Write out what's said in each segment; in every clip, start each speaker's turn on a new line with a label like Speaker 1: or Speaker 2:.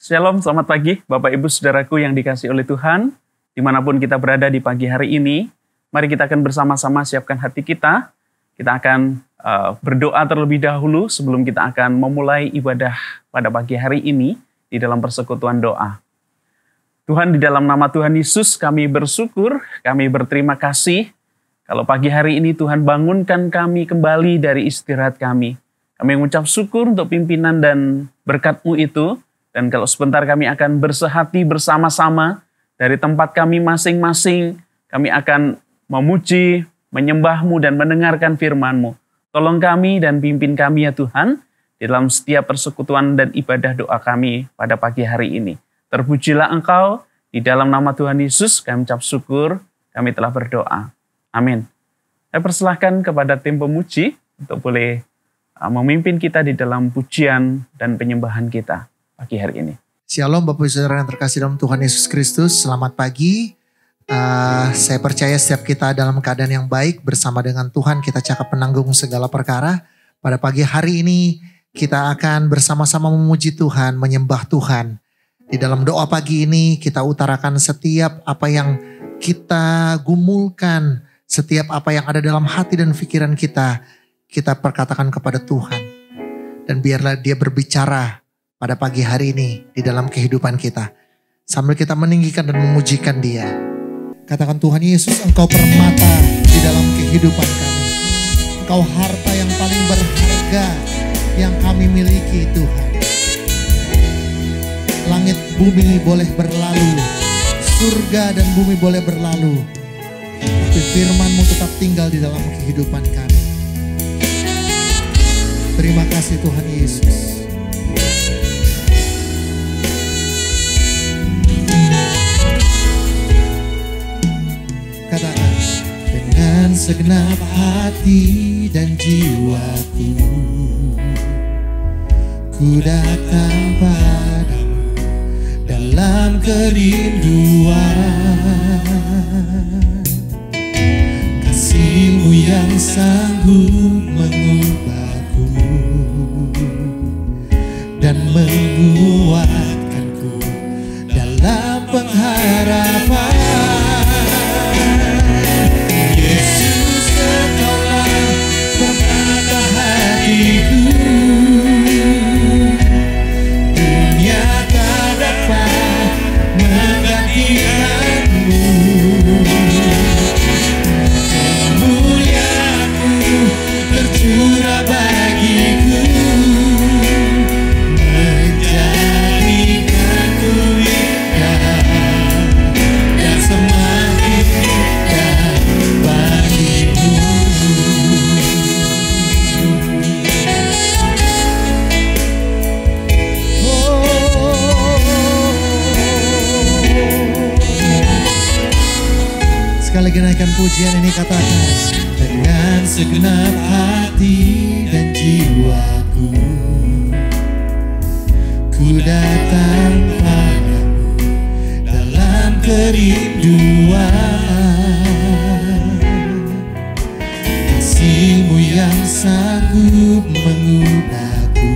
Speaker 1: Shalom, selamat pagi Bapak Ibu Saudaraku yang dikasihi oleh Tuhan. Dimanapun kita berada di pagi hari ini, mari kita akan bersama-sama siapkan hati kita. Kita akan berdoa terlebih dahulu sebelum kita akan memulai ibadah pada pagi hari ini di dalam persekutuan doa. Tuhan, di dalam nama Tuhan Yesus kami bersyukur, kami berterima kasih. Kalau pagi hari ini Tuhan bangunkan kami kembali dari istirahat kami. Kami mengucap syukur untuk pimpinan dan berkat-Mu itu. Dan kalau sebentar kami akan bersehati bersama-sama dari tempat kami masing-masing, kami akan memuji, menyembah-Mu dan mendengarkan firman-Mu. Tolong kami dan pimpin kami ya Tuhan, di dalam setiap persekutuan dan ibadah doa kami pada pagi hari ini. Terpujilah Engkau, di dalam nama Tuhan Yesus kami ucap syukur, kami telah berdoa. Amin. Saya persilahkan kepada tim pemuji untuk boleh memimpin kita di dalam pujian dan penyembahan kita pagi hari ini.
Speaker 2: Shalom Bapak Ibu Saudara yang terkasih dalam Tuhan Yesus Kristus. Selamat pagi. Saya percaya setiap kita dalam keadaan yang baik bersama dengan Tuhan. Kita cakap penanggung segala perkara. Pada pagi hari ini kita akan bersama-sama memuji Tuhan, menyembah Tuhan. Di dalam doa pagi ini kita utarakan setiap apa yang kita gumulkan, setiap apa yang ada dalam hati dan pikiran kita, kita perkatakan kepada Tuhan. Dan biarlah Dia berbicara pada pagi hari ini di dalam kehidupan kita. Sambil kita meninggikan dan memujikan Dia. Katakan, Tuhan Yesus, Engkau permata di dalam kehidupan kami. Engkau harta yang paling berharga yang kami miliki, Tuhan. Langit bumi boleh berlalu, surga dan bumi boleh berlalu, tapi firman-Mu tetap tinggal di dalam kehidupan kami. Terima kasih Tuhan Yesus. Katakan, dengan segenap hati dan jiwaku, ku datang padamu dalam kerinduan. Kasih-Mu yang sanggup mengubahku dan menguatkanku dalam pengharapan. Lagi naikkan pujian ini, katakan, dengan segenap hati dan jiwaku, ku datang padamu dalam kerinduan. Kasih-Mu yang sanggup mengubahku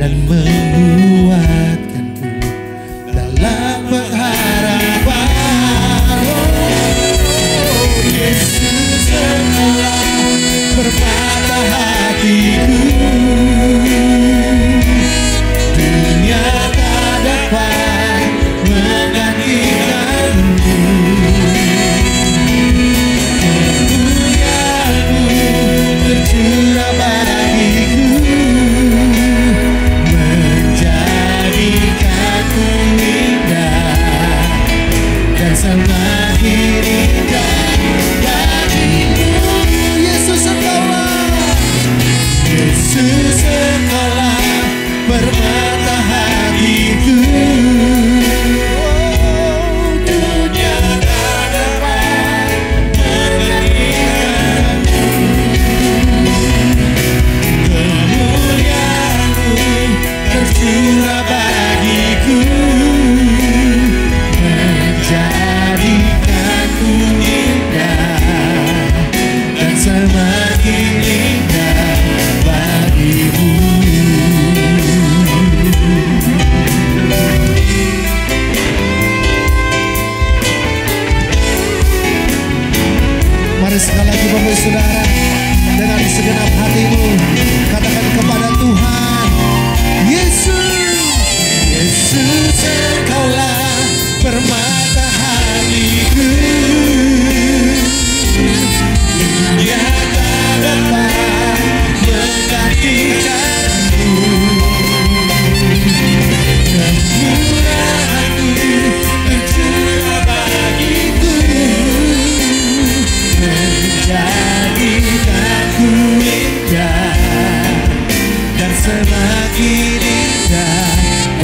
Speaker 2: dan menguatkanku dalam pengharapan. Yesus, Engkaulah permata hatiku. Dunia tak dapat menggantikan-Mu. Kemuliaan-Mu tercurah bagiku, menjadikanku indah dan semakin indah. Yesus, Engkaulah permata hatiku. Dunia tak dapat menggantikan-Mu. Kemuliaan-Mu tercurah bagiku, menjadikanku indah dan semakin indah bagimu.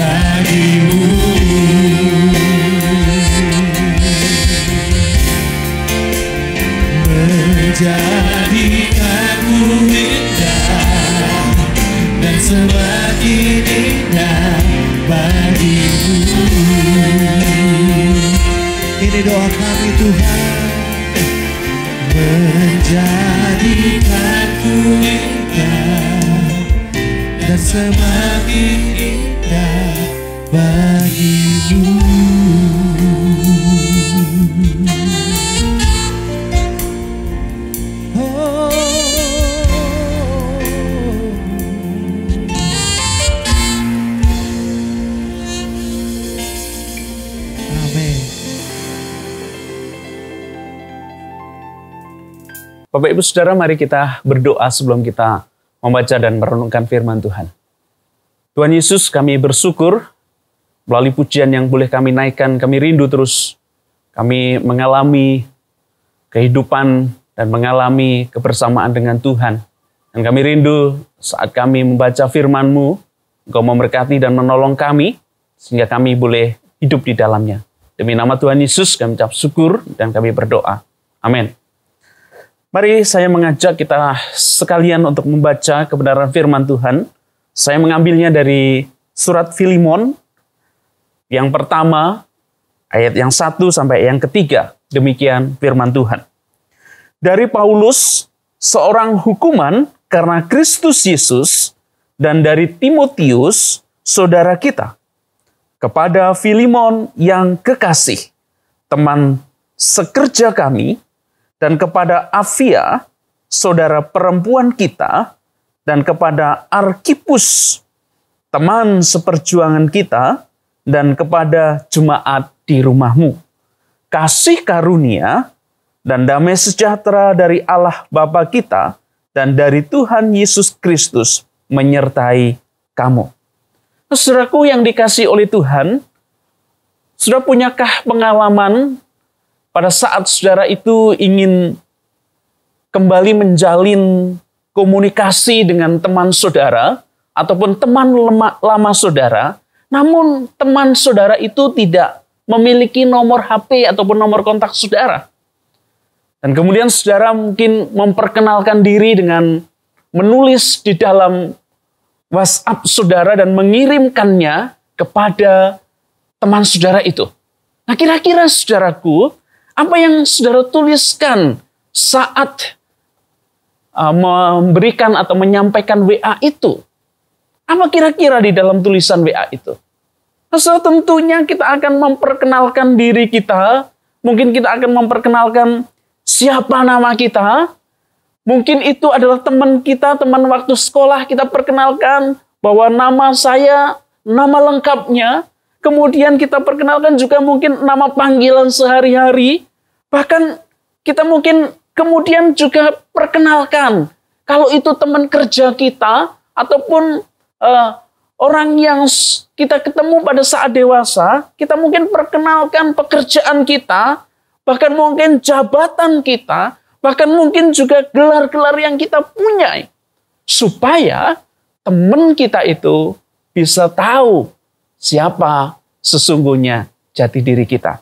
Speaker 3: bagimu. Menjadikanku indah dan semakin indah bagimu.
Speaker 2: Ini doa kami Tuhan.
Speaker 3: Menjadikanku indah dan semakin indah bagimu.
Speaker 1: Bapak Ibu Saudara, mari kita berdoa sebelum kita membaca dan merenungkan firman Tuhan. Tuhan Yesus, kami bersyukur melalui pujian yang boleh kami naikkan, kami rindu terus. Kami mengalami kehidupan dan mengalami kebersamaan dengan Tuhan. Dan kami rindu saat kami membaca firman-Mu, Engkau memberkati dan menolong kami, sehingga kami boleh hidup di dalamnya. Demi nama Tuhan Yesus, kami ucap syukur dan kami berdoa. Amin. Mari saya mengajak kita sekalian untuk membaca kebenaran firman Tuhan. Saya mengambilnya dari surat Filemon yang pertama, ayat yang 1 sampai yang ketiga. Demikian firman Tuhan. Dari Paulus, seorang hukuman karena Kristus Yesus, dan dari Timotius, saudara kita, kepada Filemon yang kekasih, teman sekerja kami, dan kepada Afia, saudara perempuan kita, dan kepada Arkipus, teman seperjuangan kita, dan kepada jemaat di rumahmu. Kasih karunia dan damai sejahtera dari Allah Bapa kita dan dari Tuhan Yesus Kristus menyertai kamu. Saudaraku yang dikasihi oleh Tuhan, saudara punyakah pengalaman pada saat saudara itu ingin kembali menjalin komunikasi dengan teman saudara ataupun teman lama saudara, namun teman saudara itu tidak memiliki nomor HP ataupun nomor kontak saudara. Dan kemudian saudara mungkin memperkenalkan diri dengan menulis di dalam WhatsApp saudara dan mengirimkannya kepada teman saudara itu. Nah, kira-kira saudaraku, apa yang saudara tuliskan saat memberikan atau menyampaikan WA itu? Apa kira-kira di dalam tulisan WA itu? Nah, tentunya kita akan memperkenalkan diri kita. Mungkin kita akan memperkenalkan siapa nama kita. Mungkin itu adalah teman kita, teman waktu sekolah. Kita perkenalkan bahwa nama saya, nama lengkapnya. Kemudian kita perkenalkan juga mungkin nama panggilan sehari-hari. Bahkan kita mungkin kemudian juga perkenalkan kalau itu teman kerja kita ataupun orang yang kita ketemu pada saat dewasa, kita mungkin perkenalkan pekerjaan kita, bahkan mungkin jabatan kita, bahkan mungkin juga gelar-gelar yang kita punya. Supaya teman kita itu bisa tahu siapa sesungguhnya jati diri kita.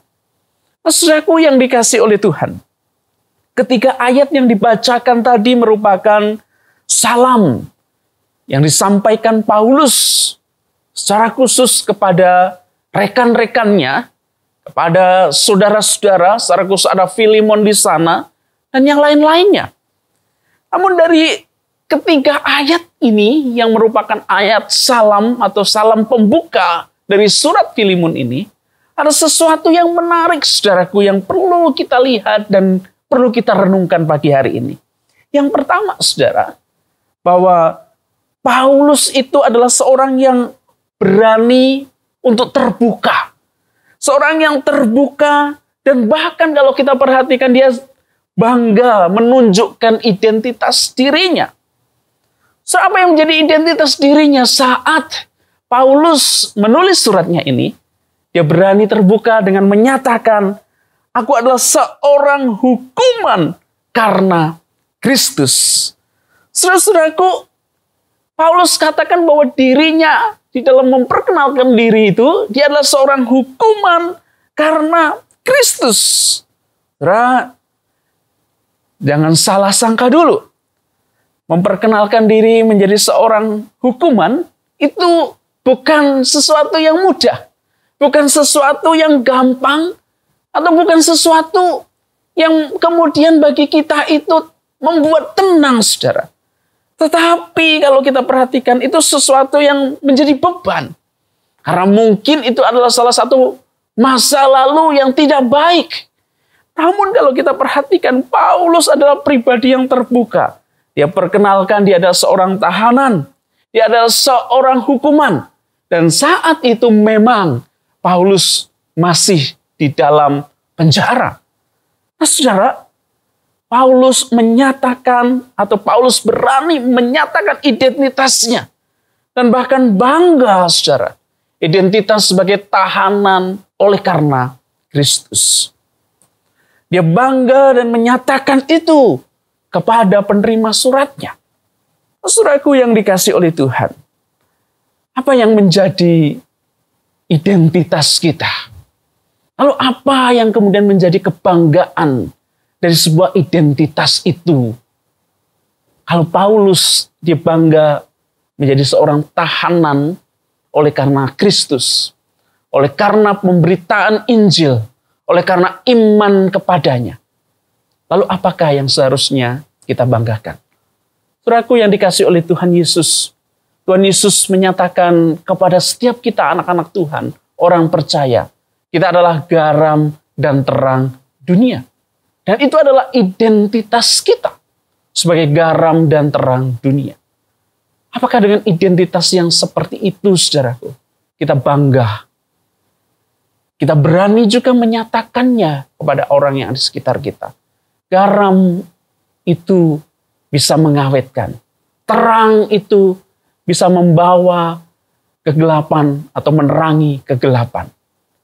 Speaker 1: Saudaraku yang dikasihi oleh Tuhan, ketika ayat yang dibacakan tadi merupakan salam yang disampaikan Paulus secara khusus kepada rekan-rekannya, kepada saudara-saudara, secara khusus ada Filemon di sana, dan yang lain-lainnya. Namun dari ketiga ayat ini yang merupakan ayat salam atau salam pembuka dari surat Filemon ini, ada sesuatu yang menarik saudaraku yang perlu kita lihat dan perlu kita renungkan pagi hari ini. Yang pertama saudara, bahwa Paulus itu adalah seorang yang berani untuk terbuka. Seorang yang terbuka dan bahkan kalau kita perhatikan dia bangga menunjukkan identitas dirinya. Apa yang menjadi identitas dirinya saat Paulus menulis suratnya ini? Dia berani terbuka dengan menyatakan, aku adalah seorang hukuman karena Kristus. Saudara-saudaraku, Paulus katakan bahwa dirinya di dalam memperkenalkan diri itu, dia adalah seorang hukuman karena Kristus. Saudara, jangan salah sangka dulu. Memperkenalkan diri menjadi seorang hukuman itu bukan sesuatu yang mudah. Bukan sesuatu yang gampang. Atau bukan sesuatu yang kemudian bagi kita itu membuat tenang, saudara. Tetapi kalau kita perhatikan itu sesuatu yang menjadi beban. Karena mungkin itu adalah salah satu masa lalu yang tidak baik. Namun kalau kita perhatikan, Paulus adalah pribadi yang terbuka. Dia perkenalkan dia adalah seorang tahanan. Dia adalah seorang hukuman. Dan saat itu memang Paulus masih di dalam penjara. Nah, saudara, Paulus menyatakan atau Paulus berani menyatakan identitasnya. Dan bahkan bangga, saudara. Identitas sebagai tahanan oleh karena Kristus. Dia bangga dan menyatakan itu kepada penerima suratnya. Saudaraku yang dikasih oleh Tuhan. Apa yang menjadi identitas kita? Lalu apa yang kemudian menjadi kebanggaan dari sebuah identitas itu? Kalau Paulus dia bangga menjadi seorang tahanan oleh karena Kristus, oleh karena pemberitaan Injil, oleh karena iman kepadanya. Lalu apakah yang seharusnya kita banggakan? Saudaraku yang dikasih oleh Tuhan Yesus, Tuhan Yesus menyatakan kepada setiap kita anak-anak Tuhan, orang percaya, kita adalah garam dan terang dunia. Dan itu adalah identitas kita sebagai garam dan terang dunia. Apakah dengan identitas yang seperti itu, saudaraku, kita bangga? Kita berani juga menyatakannya kepada orang yang ada di sekitar kita. Garam itu bisa mengawetkan. Terang itu bisa membawa kegelapan atau menerangi kegelapan.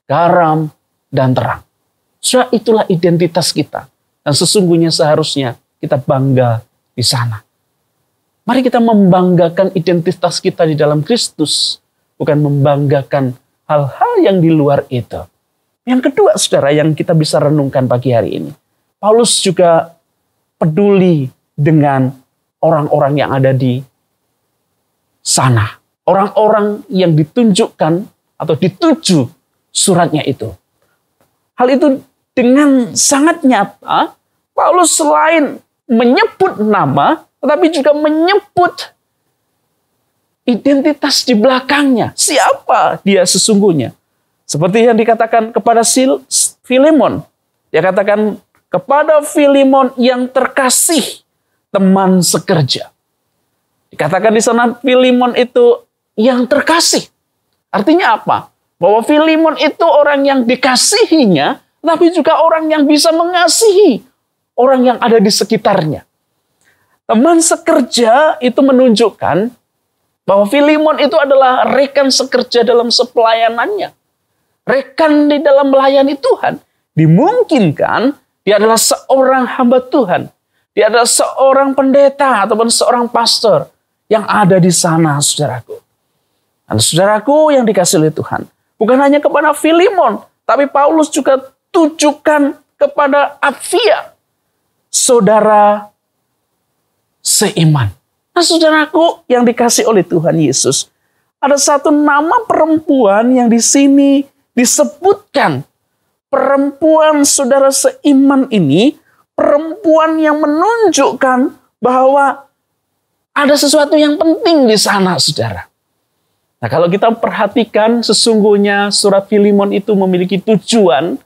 Speaker 1: Garam dan terang. Saudara, itulah identitas kita. Dan sesungguhnya seharusnya kita bangga di sana. Mari kita membanggakan identitas kita di dalam Kristus. Bukan membanggakan hal-hal yang di luar itu. Yang kedua, saudara, yang kita bisa renungkan pagi hari ini. Paulus juga peduli dengan orang-orang yang ada di sana. Orang-orang yang ditunjukkan atau dituju suratnya itu. Hal itu dengan sangat nyata, Paulus selain menyebut nama, tetapi juga menyebut identitas di belakangnya. Siapa dia sesungguhnya? Seperti yang dikatakan kepada Filemon. Dia katakan kepada Filemon yang terkasih, teman sekerja. Dikatakan di sana Filemon itu yang terkasih. Artinya apa? Bahwa Filemon itu orang yang dikasihinya, tapi juga orang yang bisa mengasihi orang yang ada di sekitarnya. Teman sekerja itu menunjukkan bahwa Filemon itu adalah rekan sekerja dalam sepelayanannya. Rekan di dalam melayani Tuhan. Dimungkinkan dia adalah seorang hamba Tuhan. Dia adalah seorang pendeta ataupun seorang pastor yang ada di sana, saudaraku. Dan saudaraku yang dikasih oleh Tuhan. Bukan hanya kepada Filemon, tapi Paulus juga tujukan kepada Apfia, saudara seiman. Nah, saudaraku yang dikasih oleh Tuhan Yesus, ada satu nama perempuan yang di sini disebutkan. Perempuan saudara seiman ini, perempuan yang menunjukkan bahwa ada sesuatu yang penting di sana, saudara. Nah, kalau kita perhatikan sesungguhnya surat Filemon itu memiliki tujuan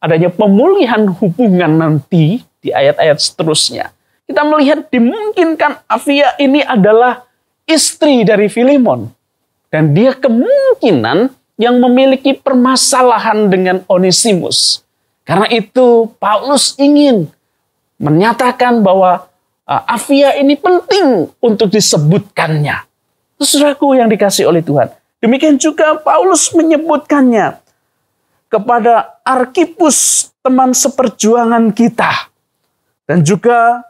Speaker 1: adanya pemulihan hubungan nanti di ayat-ayat seterusnya. Kita melihat dimungkinkan Apfia ini adalah istri dari Filemon. Dan dia kemungkinan yang memiliki permasalahan dengan Onesimus. Karena itu Paulus ingin menyatakan bahwa Apfia ini penting untuk disebutkannya. Saudaraku yang dikasih oleh Tuhan. Demikian juga Paulus menyebutkannya kepada Arkhipus, teman seperjuangan kita. Dan juga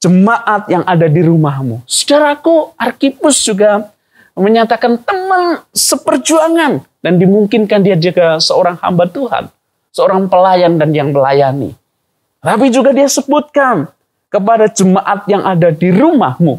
Speaker 1: jemaat yang ada di rumahmu. Saudaraku, Arkipus juga menyatakan teman seperjuangan. Dan dimungkinkan dia juga seorang hamba Tuhan. Seorang pelayan dan yang melayani. Tapi juga dia sebutkan kepada jemaat yang ada di rumahmu.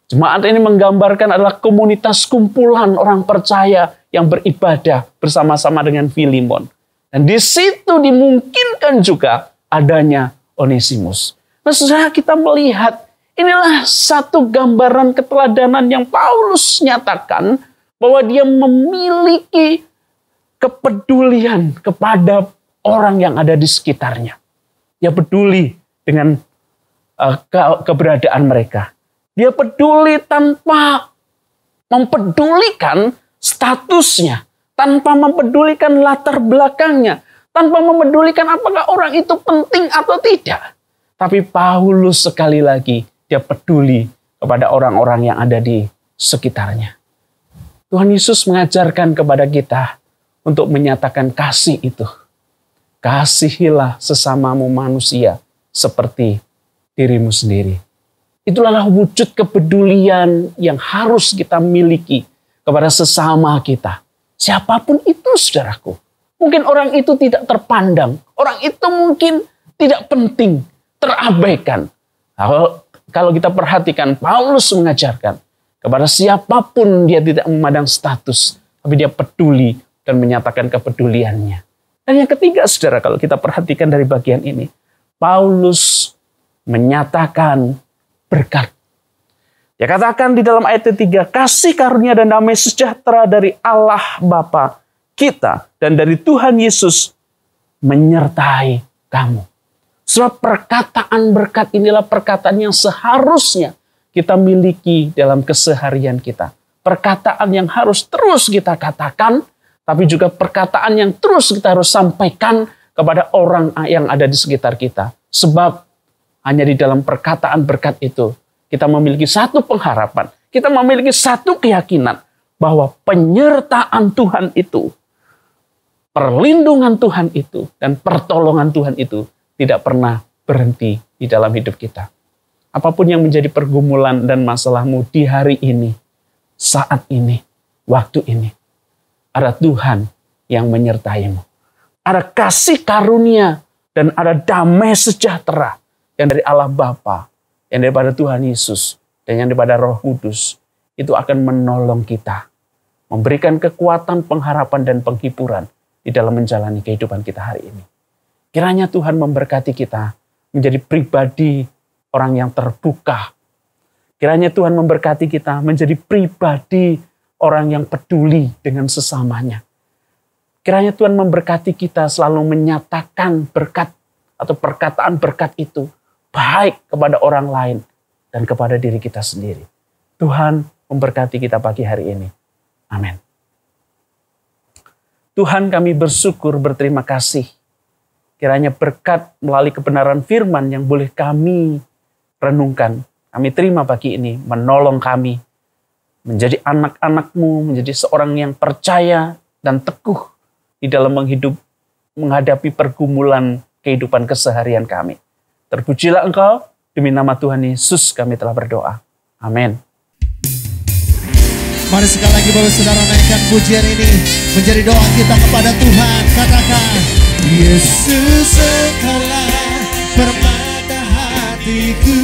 Speaker 1: Jemaat ini menggambarkan adalah komunitas kumpulan orang percaya yang beribadah bersama-sama dengan Filemon. Dan di situ dimungkinkan juga adanya Onesimus. Nah, saudara, kita melihat inilah satu gambaran keteladanan yang Paulus nyatakan bahwa dia memiliki kepedulian kepada orang yang ada di sekitarnya. Dia peduli dengan keberadaan mereka. Dia peduli tanpa mempedulikan statusnya, tanpa mempedulikan latar belakangnya, tanpa mempedulikan apakah orang itu penting atau tidak. Tapi Paulus sekali lagi, dia peduli kepada orang-orang yang ada di sekitarnya. Tuhan Yesus mengajarkan kepada kita untuk menyatakan kasih itu. Kasihilah sesamamu manusia seperti dirimu sendiri. Itulah wujud kepedulian yang harus kita miliki kepada sesama kita. Siapapun itu, saudaraku. Mungkin orang itu tidak terpandang. Orang itu mungkin tidak penting, terabaikan. Kalau kita perhatikan, Paulus mengajarkan kepada siapapun dia tidak memandang status, tapi dia peduli dan menyatakan kepeduliannya. Dan yang ketiga, saudara, kalau kita perhatikan dari bagian ini, Paulus menyatakan berkat. Dia katakan di dalam ayat ketiga, kasih karunia dan damai sejahtera dari Allah Bapa kita dan dari Tuhan Yesus menyertai kamu. Sebab perkataan berkat inilah perkataan yang seharusnya kita miliki dalam keseharian kita. Perkataan yang harus terus kita katakan, tapi juga perkataan yang terus kita harus sampaikan kepada orang yang ada di sekitar kita. Sebab hanya di dalam perkataan berkat itu, kita memiliki satu pengharapan. Kita memiliki satu keyakinan bahwa penyertaan Tuhan itu, perlindungan Tuhan itu, dan pertolongan Tuhan itu tidak pernah berhenti di dalam hidup kita. Apapun yang menjadi pergumulan dan masalahmu di hari ini, saat ini, waktu ini, ada Tuhan yang menyertaimu. Ada kasih karunia dan ada damai sejahtera yang dari Allah Bapa, yang daripada Tuhan Yesus, dan yang daripada Roh Kudus. Itu akan menolong kita, memberikan kekuatan, pengharapan, dan penghiburan di dalam menjalani kehidupan kita hari ini. Kiranya Tuhan memberkati kita menjadi pribadi orang yang terbuka. Kiranya Tuhan memberkati kita menjadi pribadi orang yang peduli dengan sesamanya. Kiranya Tuhan memberkati kita selalu menyatakan berkat atau perkataan berkat itu baik kepada orang lain dan kepada diri kita sendiri. Tuhan memberkati kita pagi hari ini. Amin. Tuhan, kami bersyukur, berterima kasih. Kiranya berkat melalui kebenaran firman yang boleh kami renungkan, kami terima pagi ini, menolong kami menjadi anak-anak-Mu, menjadi seorang yang percaya dan teguh di dalam menghadapi pergumulan kehidupan keseharian kami. Terpujilah Engkau, demi nama Tuhan Yesus kami telah berdoa. Amin.
Speaker 2: Mari sekali lagi Bapak Saudara naikkan pujian ini menjadi doa kita kepada Tuhan. Katakan, Yesus Engkaulah permata hatiku,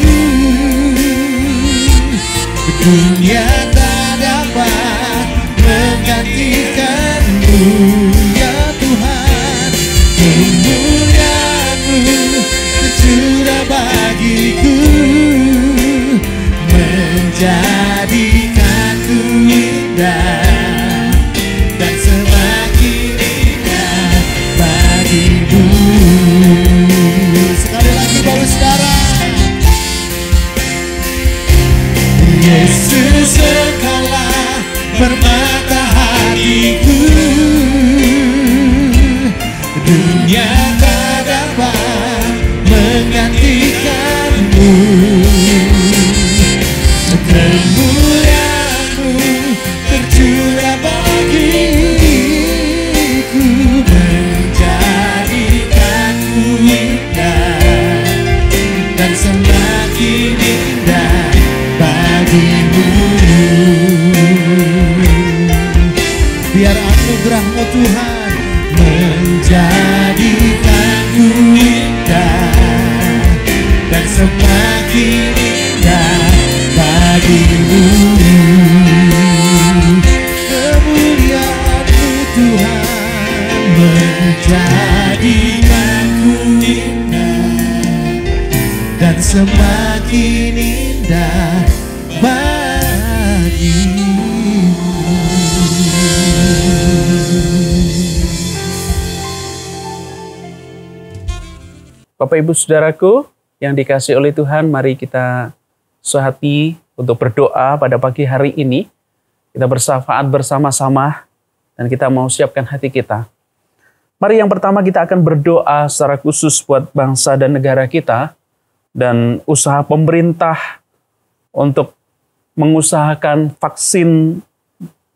Speaker 2: dunia tak dapat menggantikan-Mu ya Tuhan. Kemuliaan-Mu tercurah bagiku, menjadikanku indah dan semakin indah bagi-Mu. Sekali lagi Bapak Saudara. Yesus Engkaulah permata hati
Speaker 3: biar anugerah-Mu Tuhan menjadikanku indah dan semakin indah bagi-Mu. Kemuliaan-Mu Tuhan menjadikanku indah dan semakin indah bagi-Mu.
Speaker 1: Bapak Ibu Saudaraku yang dikasihi oleh Tuhan, mari kita sehati untuk berdoa pada pagi hari ini. Kita bersyafaat bersama-sama dan kita mau siapkan hati kita. Mari yang pertama kita akan berdoa secara khusus buat bangsa dan negara kita dan usaha pemerintah untuk mengusahakan vaksin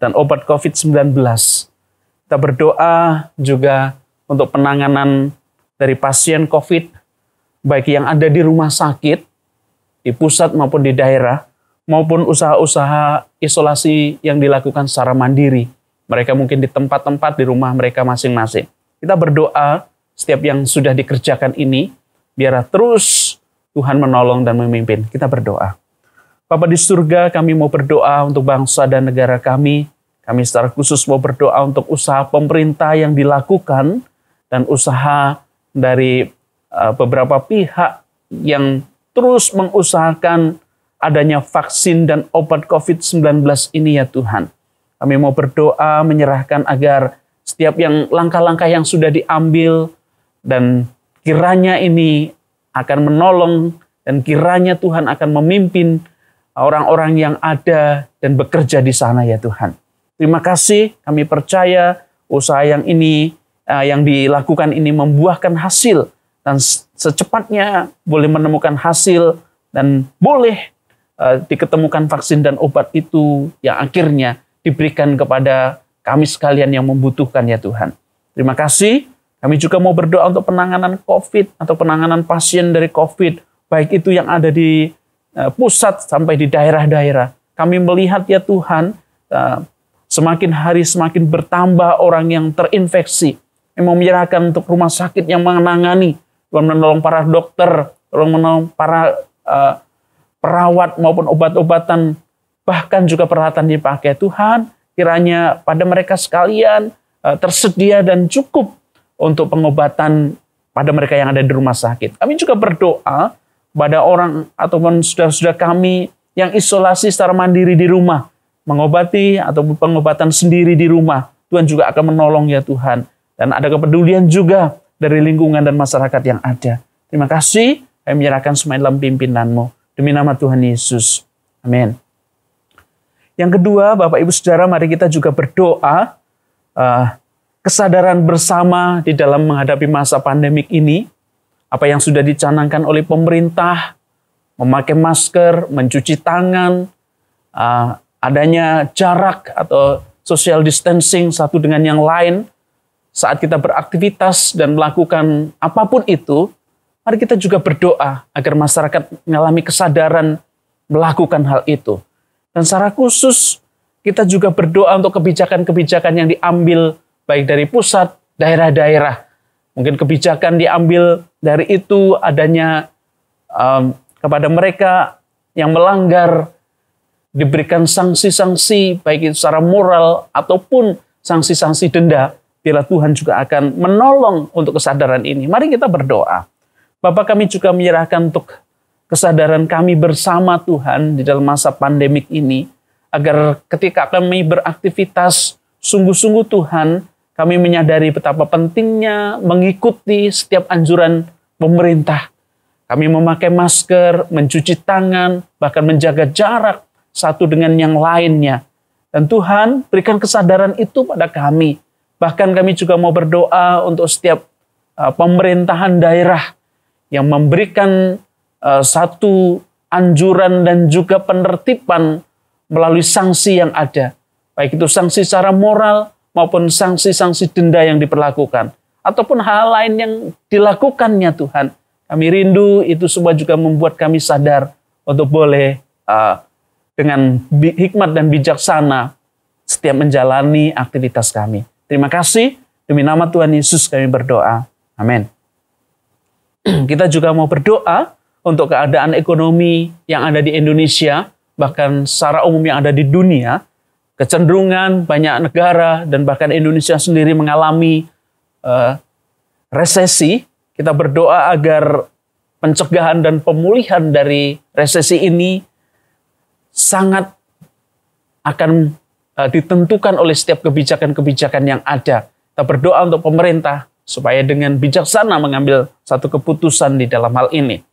Speaker 1: dan obat COVID-19. Kita berdoa juga untuk penanganan dari pasien COVID, baik yang ada di rumah sakit, di pusat maupun di daerah, maupun usaha-usaha isolasi yang dilakukan secara mandiri. Mereka mungkin di tempat-tempat di rumah mereka masing-masing. Kita berdoa setiap yang sudah dikerjakan ini, biar terus Tuhan menolong dan memimpin. Kita berdoa. Bapa di surga, kami mau berdoa untuk bangsa dan negara kami. Kami secara khusus mau berdoa untuk usaha pemerintah yang dilakukan dan usaha dari beberapa pihak yang terus mengusahakan adanya vaksin dan obat COVID-19 ini ya Tuhan. Kami mau berdoa menyerahkan agar setiap yang langkah-langkah yang sudah diambil dan kiranya ini akan menolong dan kiranya Tuhan akan memimpin orang-orang yang ada dan bekerja di sana ya Tuhan. Terima kasih, kami percaya usaha yang ini yang dilakukan ini membuahkan hasil dan secepatnya boleh menemukan hasil dan boleh diketemukan vaksin dan obat itu yang akhirnya diberikan kepada kami sekalian yang membutuhkan ya Tuhan. Terima kasih. Kami juga mau berdoa untuk penanganan COVID atau penanganan pasien dari COVID, baik itu yang ada di pusat sampai di daerah-daerah. Kami melihat ya Tuhan, semakin hari semakin bertambah orang yang terinfeksi. Yang menyerahkan untuk rumah sakit yang menangani, Tuhan menolong para dokter, Tuhan menolong para perawat maupun obat-obatan, bahkan juga peralatan dipakai. Tuhan, kiranya pada mereka sekalian tersedia dan cukup untuk pengobatan pada mereka yang ada di rumah sakit. Kami juga berdoa pada orang ataupun saudara-saudara kami yang isolasi secara mandiri di rumah, mengobati ataupun pengobatan sendiri di rumah. Tuhan juga akan menolong ya Tuhan. Dan ada kepedulian juga dari lingkungan dan masyarakat yang ada. Terima kasih, kami menyerahkan semua dalam pimpinan-Mu. Demi nama Tuhan Yesus. Amin. Yang kedua, Bapak Ibu Saudara, mari kita juga berdoa kesadaran bersama di dalam menghadapi masa pandemik ini. Apa yang sudah dicanangkan oleh pemerintah, memakai masker, mencuci tangan, adanya jarak atau social distancing satu dengan yang lain, saat kita beraktivitas dan melakukan apapun itu, mari kita juga berdoa agar masyarakat mengalami kesadaran melakukan hal itu. Dan secara khusus, kita juga berdoa untuk kebijakan-kebijakan yang diambil baik dari pusat, daerah-daerah. Mungkin kebijakan diambil dari itu adanya kepada mereka yang melanggar, diberikan sanksi-sanksi baik itu secara moral ataupun sanksi-sanksi denda. Bila Tuhan juga akan menolong untuk kesadaran ini. Mari kita berdoa. Bapak, kami juga menyerahkan untuk kesadaran kami bersama Tuhan di dalam masa pandemik ini. Agar ketika kami beraktivitas, sungguh-sungguh Tuhan, kami menyadari betapa pentingnya mengikuti setiap anjuran pemerintah. Kami memakai masker, mencuci tangan, bahkan menjaga jarak satu dengan yang lainnya. Dan Tuhan berikan kesadaran itu pada kami. Bahkan kami juga mau berdoa untuk setiap pemerintahan daerah yang memberikan satu anjuran dan juga penertiban melalui sanksi yang ada. Baik itu sanksi secara moral maupun sanksi-sanksi denda yang diperlakukan. Ataupun hal lain yang dilakukannya Tuhan. Kami rindu itu semua juga membuat kami sadar untuk boleh dengan hikmat dan bijaksana setiap menjalani aktivitas kami. Terima kasih, demi nama Tuhan Yesus kami berdoa. Amin. Kita juga mau berdoa untuk keadaan ekonomi yang ada di Indonesia, bahkan secara umum yang ada di dunia. Kecenderungan banyak negara dan bahkan Indonesia sendiri mengalami resesi. Kita berdoa agar pencegahan dan pemulihan dari resesi ini sangat akan ditentukan oleh setiap kebijakan-kebijakan yang ada. Kita berdoa untuk pemerintah supaya dengan bijaksana mengambil satu keputusan di dalam hal ini.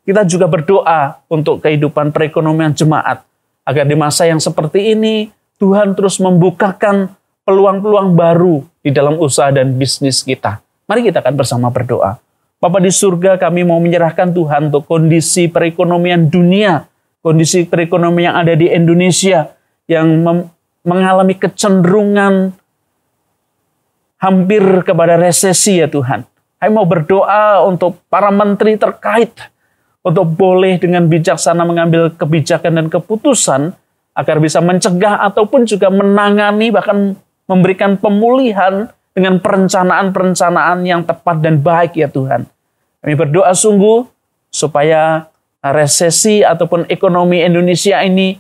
Speaker 1: Kita juga berdoa untuk kehidupan perekonomian jemaat, agar di masa yang seperti ini Tuhan terus membukakan peluang-peluang baru di dalam usaha dan bisnis kita. Mari kita akan bersama berdoa. Bapa di surga, kami mau menyerahkan Tuhan untuk kondisi perekonomian dunia, kondisi perekonomian yang ada di Indonesia yang mengalami kecenderungan hampir kepada resesi ya Tuhan. Kami mau berdoa untuk para menteri terkait untuk boleh dengan bijaksana mengambil kebijakan dan keputusan agar bisa mencegah ataupun juga menangani bahkan memberikan pemulihan dengan perencanaan-perencanaan yang tepat dan baik ya Tuhan. Kami berdoa sungguh supaya resesi ataupun ekonomi Indonesia ini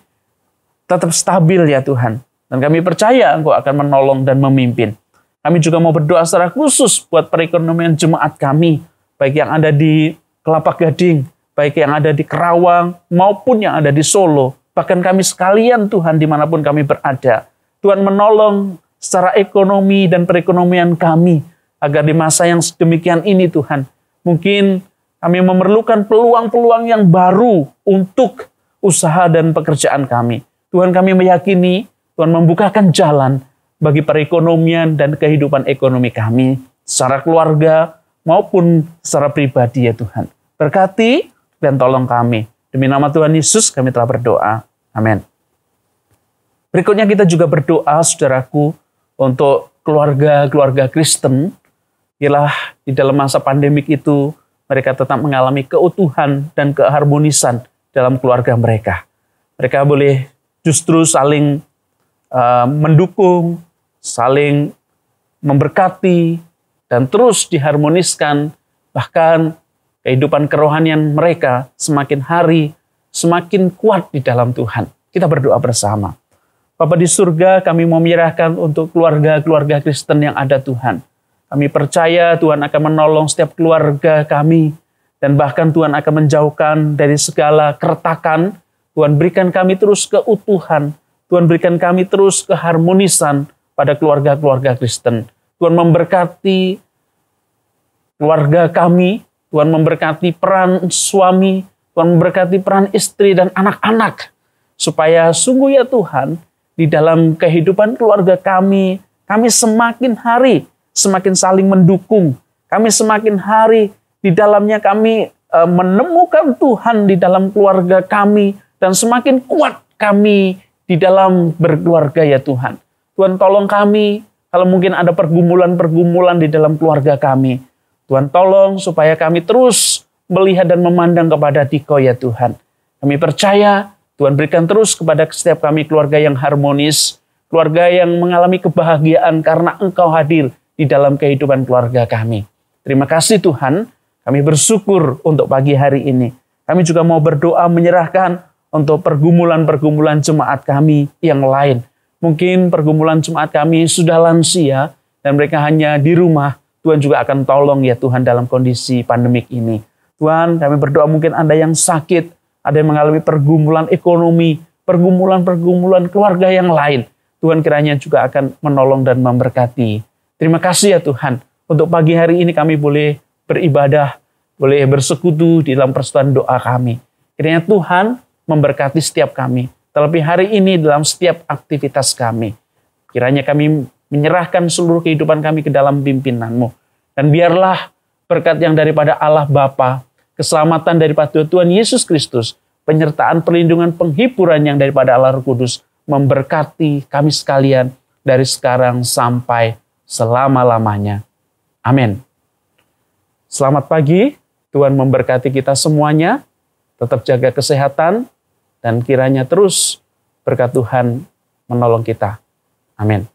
Speaker 1: tetap stabil ya Tuhan. Dan kami percaya Engkau akan menolong dan memimpin. Kami juga mau berdoa secara khusus buat perekonomian jemaat kami, baik yang ada di Kelapa Gading, baik yang ada di Kerawang, maupun yang ada di Solo. Bahkan kami sekalian Tuhan dimanapun kami berada. Tuhan menolong secara ekonomi dan perekonomian kami, agar di masa yang sedemikian ini Tuhan, mungkin kami memerlukan peluang-peluang yang baru untuk usaha dan pekerjaan kami. Tuhan kami meyakini, Tuhan membukakan jalan bagi perekonomian dan kehidupan ekonomi kami, secara keluarga maupun secara pribadi ya Tuhan. Berkati dan tolong kami. Demi nama Tuhan Yesus kami telah berdoa. Amin. Berikutnya kita juga berdoa, saudaraku, untuk keluarga-keluarga Kristen. Ialah di dalam masa pandemik itu, mereka tetap mengalami keutuhan dan keharmonisan dalam keluarga mereka. Mereka boleh justru saling mendukung, saling memberkati, dan terus diharmoniskan. Bahkan kehidupan kerohanian mereka semakin hari semakin kuat di dalam Tuhan. Kita berdoa bersama. Bapa di surga, kami mau menyerahkan untuk keluarga-keluarga Kristen yang ada Tuhan. Kami percaya Tuhan akan menolong setiap keluarga kami, dan bahkan Tuhan akan menjauhkan dari segala keretakan. Tuhan berikan kami terus keutuhan, Tuhan berikan kami terus keharmonisan pada keluarga-keluarga Kristen. Tuhan memberkati keluarga kami, Tuhan memberkati peran suami, Tuhan memberkati peran istri dan anak-anak. Supaya sungguh ya Tuhan, di dalam kehidupan keluarga kami semakin hari semakin saling mendukung. Kami semakin hari di dalamnya kami menemukan Tuhan di dalam keluarga kami, dan semakin kuat kami di dalam berkeluarga ya Tuhan. Tuhan tolong kami kalau mungkin ada pergumulan-pergumulan di dalam keluarga kami. Tuhan tolong supaya kami terus melihat dan memandang kepada Dikau ya Tuhan. Kami percaya Tuhan berikan terus kepada setiap kami keluarga yang harmonis, keluarga yang mengalami kebahagiaan karena Engkau hadir di dalam kehidupan keluarga kami. Terima kasih Tuhan, kami bersyukur untuk pagi hari ini. Kami juga mau berdoa menyerahkan untuk pergumulan-pergumulan jemaat kami yang lain. Mungkin pergumulan jemaat kami sudah lansia dan mereka hanya di rumah. Tuhan juga akan tolong ya Tuhan dalam kondisi pandemik ini. Tuhan, kami berdoa mungkin ada yang sakit, ada yang mengalami pergumulan ekonomi, pergumulan-pergumulan keluarga yang lain. Tuhan kiranya juga akan menolong dan memberkati. Terima kasih ya Tuhan, untuk pagi hari ini kami boleh beribadah, boleh bersekutu di dalam persekutuan doa kami. Kiranya Tuhan memberkati setiap kami, terlebih hari ini dalam setiap aktivitas kami. Kiranya kami menyerahkan seluruh kehidupan kami ke dalam pimpinanmu. Dan biarlah berkat yang daripada Allah Bapa, keselamatan daripada Tuhan Yesus Kristus, penyertaan perlindungan penghiburan yang daripada Allah Roh Kudus, memberkati kami sekalian dari sekarang sampai selama-lamanya. Amin. Selamat pagi, Tuhan memberkati kita semuanya, tetap jaga kesehatan, dan kiranya terus berkat Tuhan menolong kita. Amin.